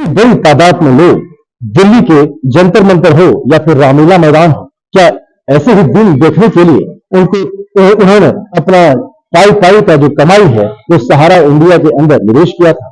इतनी बड़ी तादाद में लोग दिल्ली के जंतर मंतर हो या फिर रामलीला मैदान हो, क्या ऐसे ही दिन देखने के लिए उन्होंने अपना पाई पाई का जो कमाई है वो सहारा इंडिया के अंदर निवेश किया था?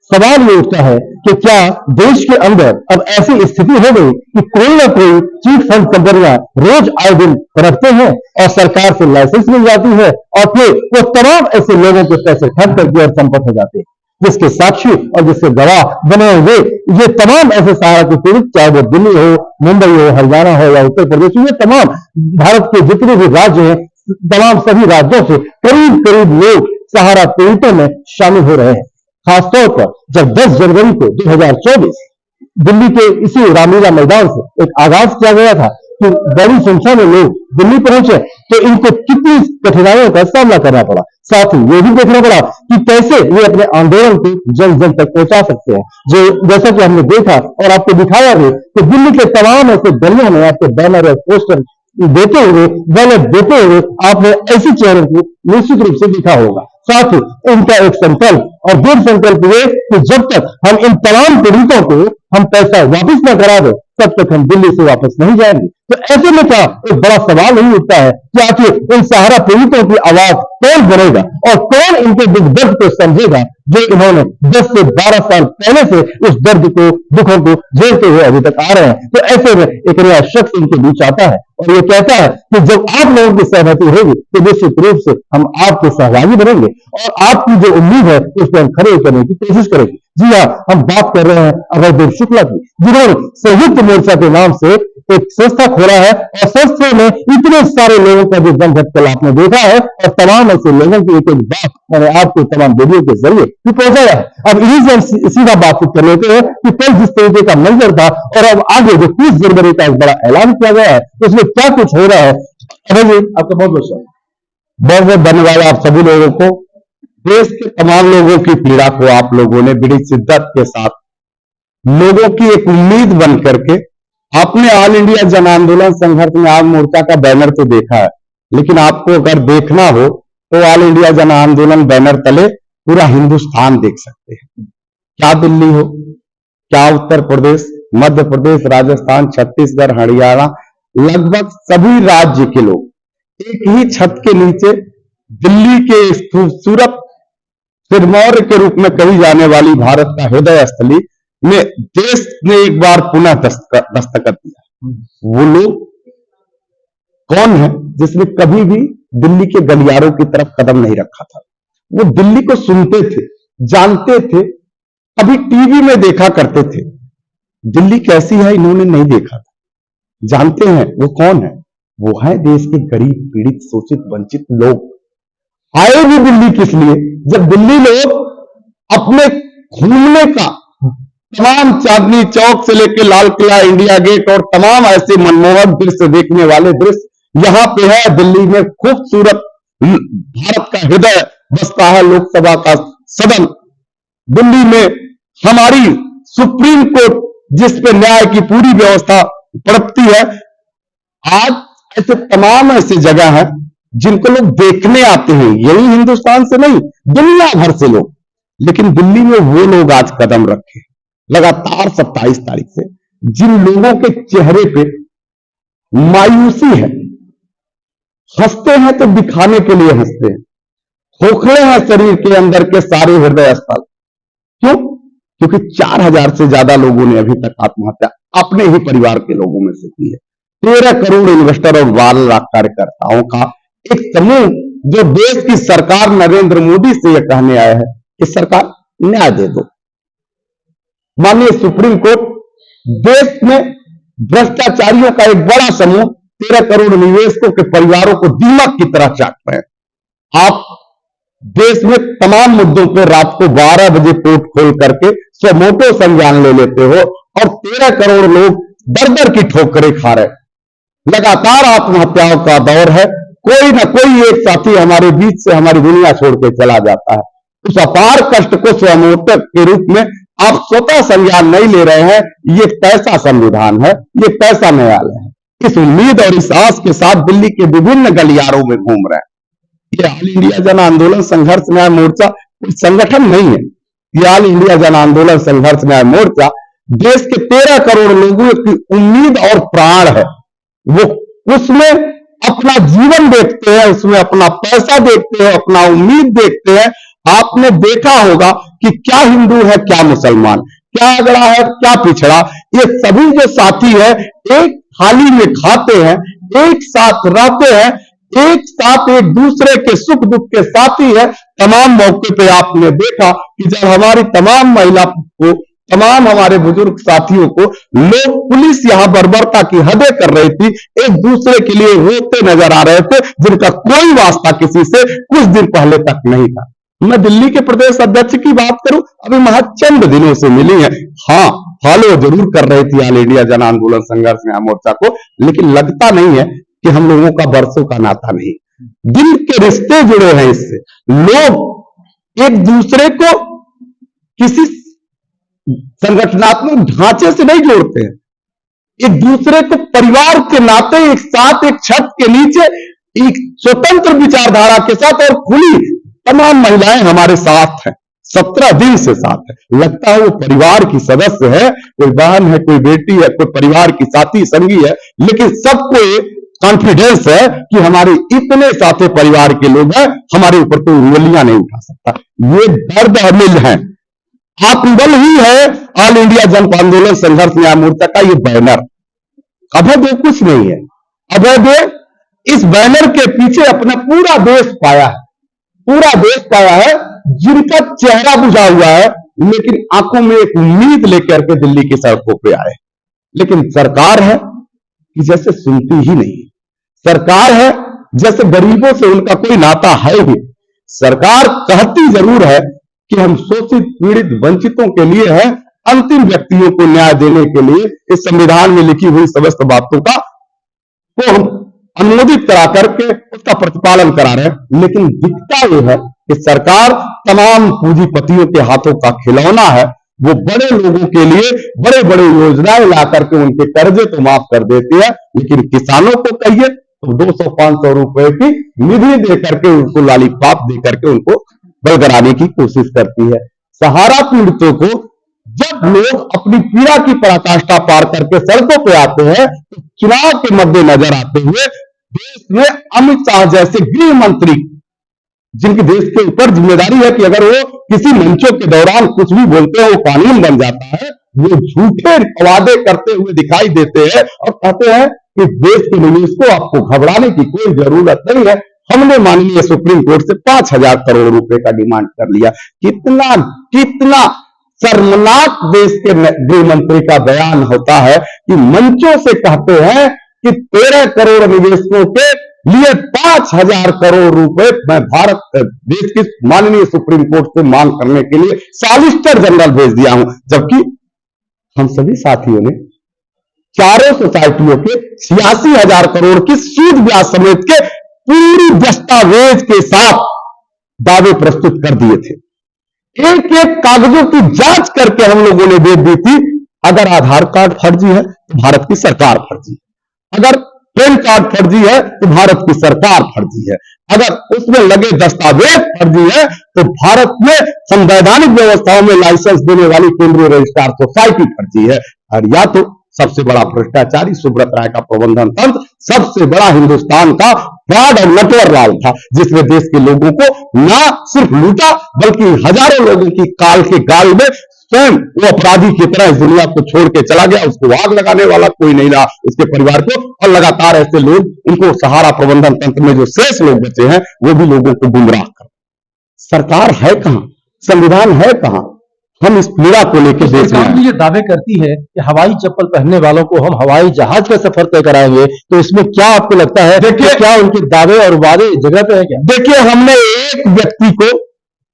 सवाल ये उठता है कि क्या देश के अंदर अब ऐसी स्थिति हो गई कि कोई ना कोई चीट फंड कंपनियां रोज आए दिन पनपते हैं और सरकार से लाइसेंस मिल जाती है और फिर वो तमाम ऐसे लोगों के पैसे ठग करके और संपन्न हो जाते हैं, जिसके साक्षी और जिसके गवाह बने हुए ये तमाम ऐसे सहारा के पीड़ित, चाहे वो दिल्ली हो, मुंबई हो, हरियाणा हो या उत्तर प्रदेश हो, ये तमाम भारत के जितने भी राज्य हैं, तमाम सभी राज्यों से करीब करीब लोग सहारा पीड़ितों में शामिल हो रहे हैं। खासतौर पर जब 10 जनवरी को 2024 दिल्ली के इसी रामलीला मैदान से एक आगाज किया गया था कि बड़ी संख्या में लोग दिल्ली पहुंचे, तो इनको कितनी कठिनाइयों का सामना करना पड़ा। साथ ही ये भी देखना पड़ा कि कैसे ये अपने आंदोलन को जन जन तक पहुंचा सकते हैं। जो जैसा कि हमने देखा और आपको दिखाया भी कि दिल्ली के तमाम ऐसे गलियों में आपके बैनर और पोस्टर देते हुए, बैनर देते हुए आपने ऐसे चेहरों को निश्चित रूप से दिखा होगा। साथ ही इनका एक संकल्प और दृढ़ संकल्प ये कि जब तक हम इन तमाम पीड़ितों को हम पैसा वापस न करा दें, तब तक हम दिल्ली से वापस नहीं जाएंगे। तो ऐसे में क्या एक बड़ा सवाल नहीं उठता है कि आखिर इन सहारा पीड़ितों की आवाज कौन बनेगा और कौन इनके दुख दर्द को समझेगा, जो इन्होंने 10 से 12 साल पहले से उस दर्द को, दुखों को झेलते हुए अभी तक आ रहे हैं। तो ऐसे में एक नया शख्स इनके बीच आता है और ये कहता है कि जब आप लोगों की सहमति होगी तो निश्चित रूप से हम आपके सहभागी बनेंगे और आपकी जो उम्मीद है उस पर हम खड़े करने की कोशिश करेंगे। जी हाँ, हम बात कर रहे हैं अभयदेव शुक्ला की, जिन्होंने संयुक्त मोर्चा के नाम से एक संस्था खोला है और संस्था में इतने सारे लोगों का जो दम घटकल आपने देखा है और तमाम ऐसे लोगों की एक एक बात मैंने आपको तमाम वीडियो के जरिए भी पहुंचाया है। अब इन्हीं से हम सीधा बातचीत कर लेते हैं कि कल जिस तरीके का मंजर था और अब आगे जो 30 जनवरी का एक बड़ा ऐलान किया गया है उसमें क्या कुछ हो रहा है। अभय जी, आपका बहुत बहुत धन्यवाद आप सभी लोगों को। देश के तमाम लोगों की पीड़ा को आप लोगों ने बड़ी शिद्दत के साथ लोगों की एक उम्मीद बन करके आपने ऑल इंडिया जन आंदोलन संघर्ष में आप मोर्चा का बैनर तो देखा है, लेकिन आपको अगर देखना हो तो ऑल इंडिया जन आंदोलन बैनर तले पूरा हिंदुस्तान देख सकते हैं। क्या दिल्ली हो, क्या उत्तर प्रदेश, मध्य प्रदेश, राजस्थान, छत्तीसगढ़, हरियाणा, लगभग सभी राज्य के लोग एक ही छत के नीचे दिल्ली के इस खूबसूरत सिरमौर के रूप में कही जाने वाली भारत का हृदय स्थली में देश ने एक बार पुनः दस्तखत दिया। वो लोग कौन है जिसने कभी भी दिल्ली के गलियारों की तरफ कदम नहीं रखा था? वो दिल्ली को सुनते थे, जानते थे, अभी टीवी में देखा करते थे। दिल्ली कैसी है इन्होंने नहीं देखा था, जानते हैं वो कौन है? वो है देश के गरीब, पीड़ित, शोषित, वंचित लोग। आए भी दिल्ली किस लिए? जब दिल्ली लोग अपने घूमने का तमाम चांदनी चौक से लेकर लाल किला, इंडिया गेट और तमाम ऐसे मनमोहक दृश्य देखने वाले दृश्य यहाँ पे है। दिल्ली में खूबसूरत भारत का हृदय बसता है, लोकसभा का सदन। दिल्ली में हमारी सुप्रीम कोर्ट जिस पे न्याय की पूरी व्यवस्था पड़ती है। आज ऐसे तमाम ऐसी जगह है जिनको लोग देखने आते हैं, यही हिंदुस्तान से नहीं दुनिया भर से लोग। लेकिन दिल्ली में वो लोग आज कदम रखे लगातार 27 तारीख से, जिन लोगों के चेहरे पे मायूसी है, हंसते हैं तो दिखाने के लिए हंसते हैं, खोखले हैं शरीर के अंदर के सारे हृदय स्थल। क्यों? क्योंकि 4000 से ज्यादा लोगों ने अभी तक आत्महत्या अपने ही परिवार के लोगों में से की है। 13 करोड़ इन्वेस्टर और 12 लाख कार्यकर्ताओं का एक समूह जो देश की सरकार नरेंद्र मोदी से यह कहने आया है कि सरकार न्याय दे दो। माननीय सुप्रीम कोर्ट देश में भ्रष्टाचारियों का एक बड़ा समूह 13 करोड़ निवेशकों के परिवारों को दीमक की तरह चाट रहे हैं। आप देश में तमाम मुद्दों पर रात को 12 बजे पोर्ट खोल करके स्वमोटो संज्ञान ले लेते हो और 13 करोड़ लोग दर दर की ठोकरें खा रहे। लगातार आत्महत्याओं का दौर है। कोई ना कोई एक साथी हमारे बीच से हमारी दुनिया छोड़ के चला जाता है। उस अपार कष्ट को स्वमोटक के रूप में आप स्वतः संज्ञान नहीं ले रहे हैं। ये कैसा संविधान है, ये कैसा न्यायालय है? इस उम्मीद और इस आस के साथ दिल्ली के विभिन्न गलियारों में घूम रहे हैं। ये ऑल इंडिया जन आंदोलन संघर्ष न्याय मोर्चा कोई संगठन नहीं है, कि ऑल इंडिया जन आंदोलन संघर्ष न्याय मोर्चा देश के 13 करोड़ लोगों की उम्मीद और प्राण है। वो उसमें अपना जीवन देखते हैं, उसमें अपना पैसा देखते हैं, अपना उम्मीद देखते हैं। आपने देखा होगा कि क्या हिंदू है, क्या मुसलमान, क्या अगड़ा है, क्या पिछड़ा, ये सभी जो साथी है एक थाली में खाते हैं, एक साथ रहते हैं, एक साथ एक दूसरे के सुख दुख के साथी है। तमाम मौके पे आपने देखा कि जब हमारी तमाम महिला को, तमाम हमारे बुजुर्ग साथियों को लोग पुलिस यहां बर्बरता की हदें कर रही थी, एक दूसरे के लिए रोते नजर आ रहे थे, जिनका कोई वास्ता किसी से कुछ दिन पहले तक नहीं था। मैं दिल्ली के प्रदेश अध्यक्ष की बात करूं, अभी महज चंद दिनों से मिली है। हाँ, फॉलो जरूर कर रही थी ऑल इंडिया जन आंदोलन संघर्ष न्याय मोर्चा को, लेकिन लगता नहीं है कि हम लोगों का बरसों का नाता नहीं, दिल के रिश्ते जुड़े हैं इससे। लोग एक दूसरे को किसी संगठनात्मक ढांचे से नहीं जोड़ते हैं, एक दूसरे को परिवार के नाते एक साथ एक छत के नीचे एक स्वतंत्र विचारधारा के साथ और खुली तमाम महिलाएं हमारे साथ हैं, 17 दिन से साथ है। लगता है वो परिवार की सदस्य है, कोई बहन है, कोई बेटी है, कोई परिवार की साथी संगी है, लेकिन सबको कॉन्फिडेंस है कि हमारे इतने साथे परिवार के लोग हैं, हमारे ऊपर कोई उंगलियां नहीं उठा सकता। ये दर्द अमिल है, आत्मबल ही है ऑल इंडिया जन आंदोलन संघर्ष न्याय मोर्चा का ये बैनर। अभय कुछ नहीं है, अभय इस बैनर के पीछे अपना पूरा देश पाया है, पूरा देश पाया है, जिनका चेहरा बुझा हुआ है, लेकिन आंखों में एक उम्मीद लेकर के दिल्ली की सड़कों पे आए। लेकिन सरकार है कि जैसे सुनती ही नहीं, सरकार है जैसे गरीबों से उनका कोई नाता है ही। सरकार कहती जरूर है कि हम शोषित पीड़ित वंचितों के लिए है, अंतिम व्यक्तियों को न्याय देने के लिए इस संविधान में लिखी हुई समस्त बातों का को हम अनुमोदित करा करके उसका प्रतिपालन करा रहे हैं। लेकिन दिखता यह है कि सरकार तमाम पूंजीपतियों के हाथों का खिलौना है। वो बड़े लोगों के लिए बड़े बड़े योजनाएं ला करके उनके कर्जे तो माफ कर देती है, लेकिन किसानों को कहिए तो 200-500 रुपए की निधि दे करके उनको लॉलीपॉप दे करके उनको बलगराने की कोशिश करती है। सहारा पीड़ितों को जब लोग अपनी पीड़ा की पराकाष्ठा पार करके सड़कों पे आते हैं तो चुनाव के मद्देनजर आते हुए देश में अमित शाह जैसे गृह मंत्री, जिनकी देश के ऊपर जिम्मेदारी है कि अगर वो किसी मंचों के दौरान कुछ भी बोलते हैं वो कानून बन जाता है, वो झूठे वादे करते हुए दिखाई देते हैं और कहते हैं कि देश के निवेश को आपको घबराने की कोई जरूरत नहीं है। हमने माननीय सुप्रीम कोर्ट से 5,000 करोड़ रुपए का डिमांड कर लिया। कितना कितना शर्मनाक देश के गृह मंत्री का बयान होता है कि मंचों से कहते हैं कि 13 करोड़ निवेशकों के लिए 5,000 करोड़ रुपए मैं भारत देश की माननीय सुप्रीम कोर्ट से मांग करने के लिए सॉलिसिटर जनरल भेज दिया हूं, जबकि हम सभी साथियों ने चारों सोसाइटियों के 86,000 करोड़ की सूद ब्याज समेत के पूरी दस्तावेज के साथ दावे प्रस्तुत कर दिए थे। एक एक कागजों की जांच करके हम लोगों ने दे दी थी। अगर आधार कार्ड फर्जी है तो भारत की सरकार फर्जी है, अगर पैन कार्ड फर्जी है तो भारत की सरकार फर्जी है, अगर उसमें लगे दस्तावेज फर्जी है तो भारत में संवैधानिक व्यवस्थाओं में लाइसेंस देने वाली केंद्रीय रजिस्ट्रार सोसाइटी फर्जी है। और या तो सबसे बड़ा भ्रष्टाचारी सुब्रत राय का प्रबंधन तंत्र सबसे बड़ा हिंदुस्तान का फ्रॉड और नटवरलाल था, जिसने देश के लोगों को ना सिर्फ लूटा बल्कि हजारों लोगों की काल के गाल में स्वयं वो अपराधी की तरह इस दुनिया को छोड़ के चला गया। उसको आग लगाने वाला कोई नहीं रहा, उसके परिवार को, और लगातार ऐसे लोग, उनको सहारा प्रबंधन तंत्र में जो शेष लोग बचे हैं वो भी लोगों को गुमराह कर। सरकार है कहां, संविधान है कहां? हम इस पीड़ा को लेकर देश में ये दावे करती है कि हवाई चप्पल पहनने वालों को हम हवाई जहाज का सफर तय कराएंगे, तो इसमें क्या आपको लगता है? देखिए, क्या उनके दावे और वादे जगह पे है क्या? देखिए, हमने एक व्यक्ति को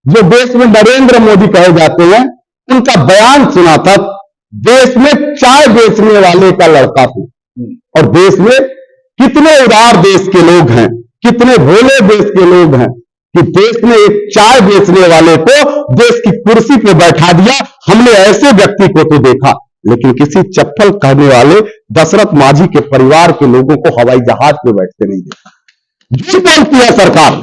जो देश में नरेंद्र मोदी कहे जाते हैं उनका बयान सुना था। देश में चाय बेचने वाले का लड़का हूं, और देश में कितने उदार देश के लोग हैं, कितने भोले देश के लोग हैं कि देश में एक चाय बेचने वाले को देश की कुर्सी पे बैठा दिया। हमने ऐसे व्यक्ति को तो देखा, लेकिन किसी चप्पल कहने वाले दशरथ मांझी के परिवार के लोगों को हवाई जहाज पे बैठते नहीं देखा। झूठ बोलती है सरकार,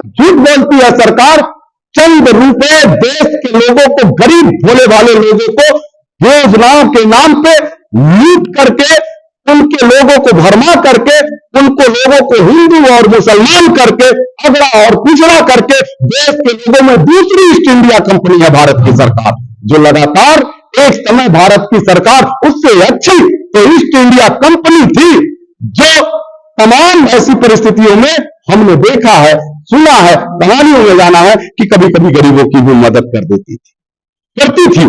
झूठ बोलती है सरकार। चंद रुपए देश के लोगों को, गरीब भोले भाले लोगों को योजनाओं के नाम पे लूट करके, उनके लोगों को भरमा करके, उनको लोगों को हिंदू और मुसलमान करके, अगड़ा और पिछड़ा करके देश के लोगों में दूसरी ईस्ट इंडिया कंपनी है भारत की सरकार, जो लगातार एक समय भारत की सरकार उससे अच्छी तो ईस्ट इंडिया कंपनी थी, जो तमाम ऐसी परिस्थितियों में हमने देखा है, सुना है, कहानियों में जाना है कि कभी कभी गरीबों की भी मदद कर देती थी, करती थी।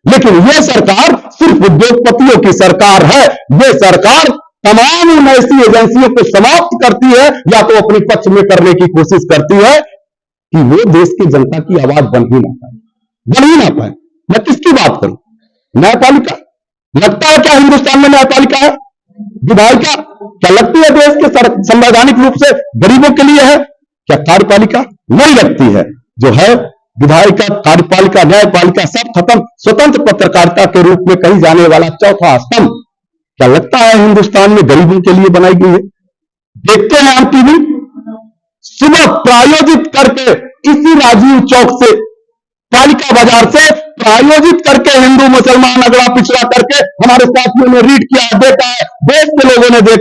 लेकिन यह सरकार सिर्फ उद्योगपतियों की सरकार है। यह सरकार तमाम उन ऐसी एजेंसियों को समाप्त करती है या तो अपने पक्ष में करने की कोशिश करती है कि वो देश की जनता की आवाज बन ही ना पाए। मैं किसकी बात करूं? न्यायपालिका। लगता है क्या हिंदुस्तान में न्यायपालिका है? विधायिका क्या लगती है देश के संवैधानिक रूप से गरीबों के लिए है? क्या कार्यपालिका? नहीं लगती है। जो है विधायिका, कार्यपालिका, न्यायपालिका सब खत्म। स्वतंत्र पत्रकारिता के रूप में कही जाने वाला चौथा स्तंभ क्या लगता है हिंदुस्तान में गरीबों के लिए बनाई गई है? देखते हैं हम टीवी, सुबह प्रायोजित करके इसी राजीव चौक से, पालिका बाजार से प्रायोजित करके हिंदू मुसलमान अगड़ा पिछड़ा करके हमारे साथियों ने रीड किया, देखा है, देश के लोगों ने देखा।